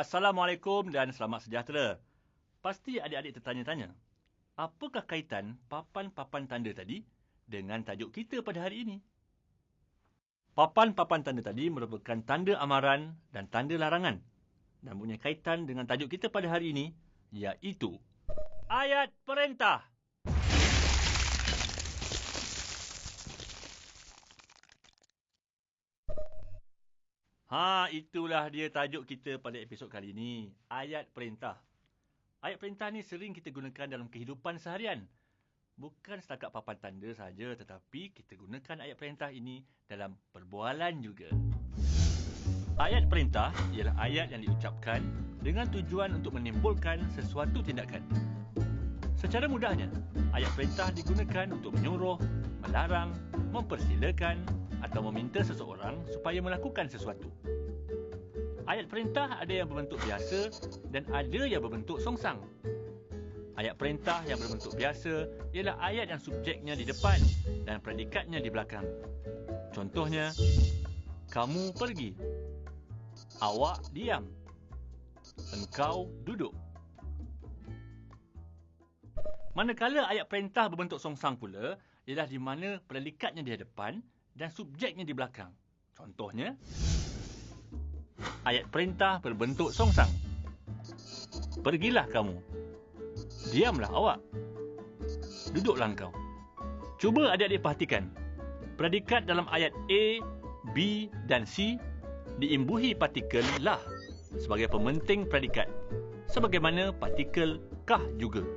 Assalamualaikum dan selamat sejahtera. Pasti adik-adik tertanya-tanya, apakah kaitan papan-papan tanda tadi dengan tajuk kita pada hari ini? Papan-papan tanda tadi merupakan tanda amaran dan tanda larangan dan punya kaitan dengan tajuk kita pada hari ini, iaitu ayat perintah. Itulah dia tajuk kita pada episod kali ini, ayat perintah. Ayat perintah ni sering kita gunakan dalam kehidupan seharian. Bukan setakat papan tanda saja, tetapi kita gunakan ayat perintah ini dalam perbualan juga. Ayat perintah ialah ayat yang diucapkan dengan tujuan untuk menimbulkan sesuatu tindakan. Secara mudahnya, ayat perintah digunakan untuk menyuruh, melarang, mempersilakan atau meminta seseorang supaya melakukan sesuatu. Ayat perintah ada yang berbentuk biasa dan ada yang berbentuk songsang. Ayat perintah yang berbentuk biasa ialah ayat yang subjeknya di depan dan predikatnya di belakang. Contohnya, kamu pergi, awak diam, engkau duduk. Manakala ayat perintah berbentuk songsang pula ialah di mana predikatnya di hadapan dan subjeknya di belakang. Contohnya, ayat perintah berbentuk songsang. Pergilah kamu. Diamlah awak. Duduklah engkau. Cuba adik-adik perhatikan. Predikat dalam ayat A, B dan C diimbuhi partikel lah sebagai pementing predikat. Sebagaimana partikel kah juga.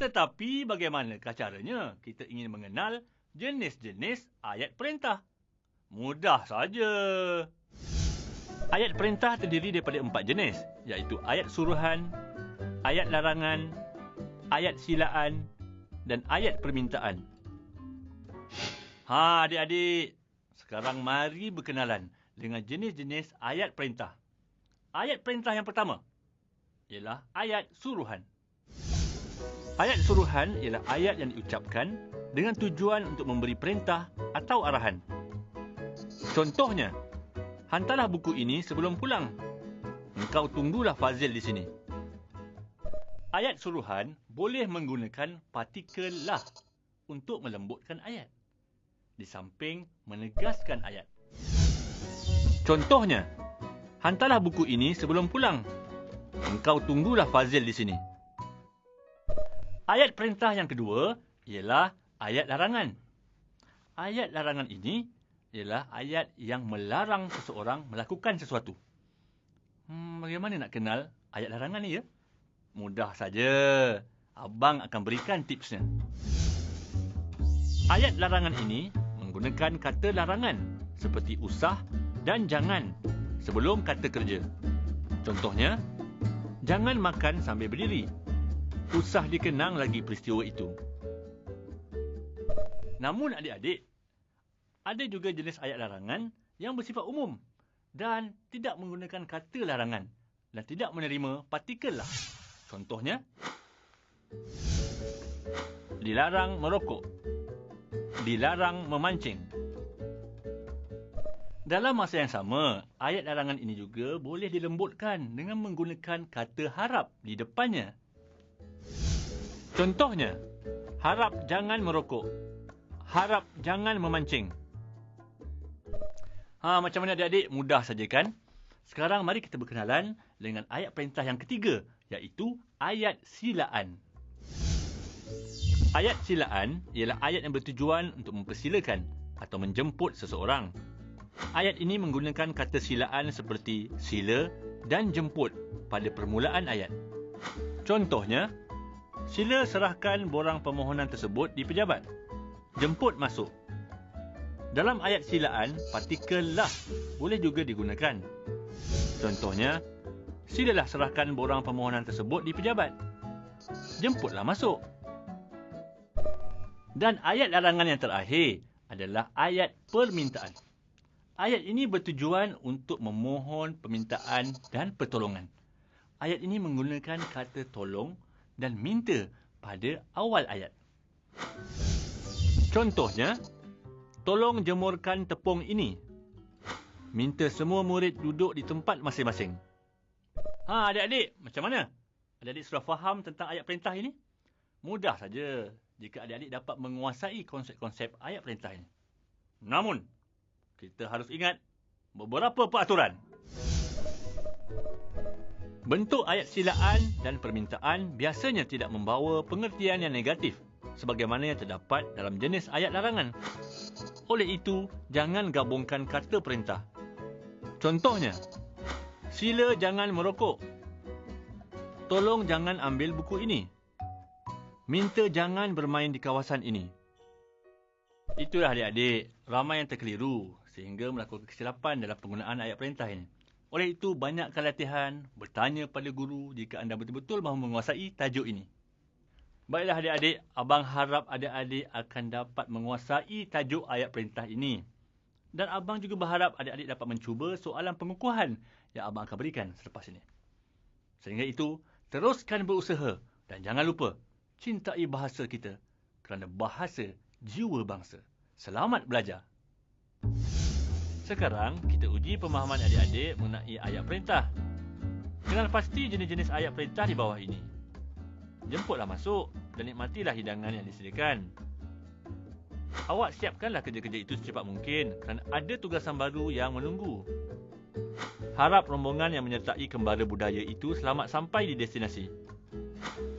Tetapi bagaimanakah caranya kita ingin mengenal jenis-jenis ayat perintah? Mudah saja. Ayat perintah terdiri daripada 4 jenis, iaitu ayat suruhan, ayat larangan, ayat silaan dan ayat permintaan. Adik-adik, sekarang mari berkenalan dengan jenis-jenis ayat perintah. Ayat perintah yang pertama ialah ayat suruhan. Ayat suruhan ialah ayat yang diucapkan dengan tujuan untuk memberi perintah atau arahan. Contohnya, hantarlah buku ini sebelum pulang. Engkau tunggulah Fazil di sini. Ayat suruhan boleh menggunakan partikel lah untuk melembutkan ayat, di samping menegaskan ayat. Contohnya, hantarlah buku ini sebelum pulang. Engkau tunggulah Fazil di sini. Ayat perintah yang kedua ialah ayat larangan. Ayat larangan ini ialah ayat yang melarang seseorang melakukan sesuatu. Bagaimana nak kenal ayat larangan ni ya? Mudah saja. Abang akan berikan tipsnya. Ayat larangan ini menggunakan kata larangan seperti usah dan jangan sebelum kata kerja. Contohnya, jangan makan sambil berdiri. Usah dikenang lagi peristiwa itu. Namun adik-adik, ada juga jenis ayat larangan yang bersifat umum dan tidak menggunakan kata larangan dan tidak menerima partikel lah. Contohnya, dilarang merokok, dilarang memancing. Dalam masa yang sama, ayat larangan ini juga boleh dilembutkan dengan menggunakan kata harap di depannya. Contohnya, harap jangan merokok, harap jangan memancing. Macam mana adik-adik? Mudah saja kan? Sekarang mari kita berkenalan dengan ayat perintah yang ketiga, iaitu ayat silaan. Ayat silaan ialah ayat yang bertujuan untuk mempersilakan atau menjemput seseorang. Ayat ini menggunakan kata silaan seperti sila dan jemput pada permulaan ayat. Contohnya, sila serahkan borang permohonan tersebut di pejabat. Jemput masuk. Dalam ayat silaan, partikel lah boleh juga digunakan. Contohnya, silalah serahkan borang permohonan tersebut di pejabat. Jemputlah masuk. Dan ayat larangan yang terakhir adalah ayat permintaan. Ayat ini bertujuan untuk memohon permintaan dan pertolongan. Ayat ini menggunakan kata tolong dan minta pada awal ayat. Contohnya, tolong jemurkan tepung ini. minta semua murid duduk di tempat masing-masing. Adik-adik, macam mana? Adik-adik sudah faham tentang ayat perintah ini? Mudah saja jika adik-adik dapat menguasai konsep-konsep ayat perintah ini. Namun, kita harus ingat beberapa peraturan. Bentuk ayat silaan dan permintaan biasanya tidak membawa pengertian yang negatif sebagaimana yang terdapat dalam jenis ayat larangan. Oleh itu, jangan gabungkan kata perintah. Contohnya, sila jangan merokok. Tolong jangan ambil buku ini. Minta jangan bermain di kawasan ini. Itulah adik-adik, ramai yang terkeliru sehingga melakukan kesilapan dalam penggunaan ayat perintah ini. Oleh itu, banyakkan latihan, bertanya pada guru jika anda betul-betul mahu menguasai tajuk ini. Baiklah adik-adik, abang harap adik-adik akan dapat menguasai tajuk ayat perintah ini. Dan abang juga berharap adik-adik dapat mencuba soalan pengukuhan yang abang akan berikan selepas ini. Sehingga itu, teruskan berusaha dan jangan lupa cintai bahasa kita kerana bahasa jiwa bangsa. Selamat belajar. Sekarang, kita uji pemahaman adik-adik mengenai ayat perintah. Kenal pasti jenis-jenis ayat perintah di bawah ini. Jemputlah masuk dan nikmatilah hidangan yang disediakan. Awak siapkanlah kerja-kerja itu secepat mungkin kerana ada tugasan baru yang menunggu. Harap rombongan yang menyertai kembara budaya itu selamat sampai di destinasi.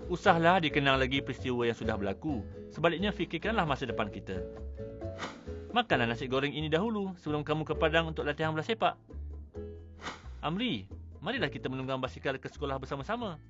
Usahlah dikenang lagi peristiwa yang sudah berlaku. Sebaliknya, fikirkanlah masa depan kita. Makanlah nasi goreng ini dahulu sebelum kamu ke padang untuk latihan bola sepak. Amri, marilah kita menunggang basikal ke sekolah bersama-sama.